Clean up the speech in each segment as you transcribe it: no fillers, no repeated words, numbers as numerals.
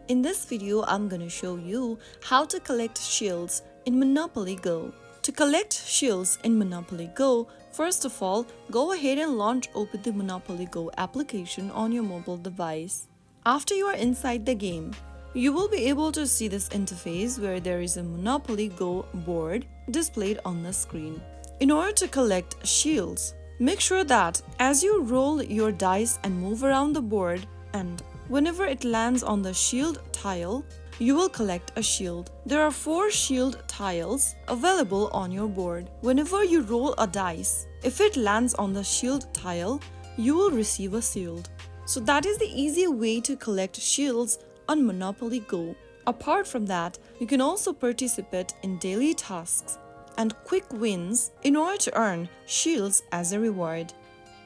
In this video, I'm gonna show you how to collect shields in Monopoly Go. To collect shields in Monopoly Go, first of all, go ahead and launch open the Monopoly Go application on your mobile device. After you are inside the game, you will be able to see this interface where there is a Monopoly Go board displayed on the screen. In order to collect shields, make sure that as you roll your dice and move around the board, and whenever it lands on the shield tile, you will collect a shield. There are 4 shield tiles available on your board. Whenever you roll a dice, if it lands on the shield tile, you will receive a shield. So that is the easy way to collect shields on Monopoly Go. Apart from that, you can also participate in daily tasks and quick wins in order to earn shields as a reward.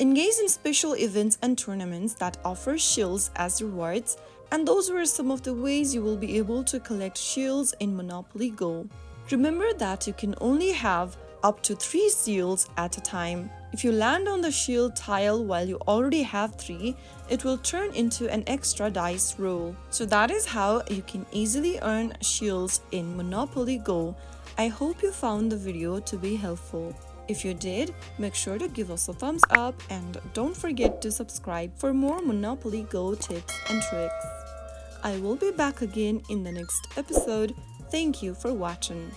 Engage in special events and tournaments that offer shields as rewards, and those were some of the ways you will be able to collect shields in Monopoly Go. Remember that you can only have up to 3 shields at a time. If you land on the shield tile while you already have 3, it will turn into an extra dice roll. So that is how you can easily earn shields in Monopoly Go. I hope you found the video to be helpful. If you did, make sure to give us a thumbs up and don't forget to subscribe for more Monopoly Go tips and tricks. I will be back again in the next episode. Thank you for watching.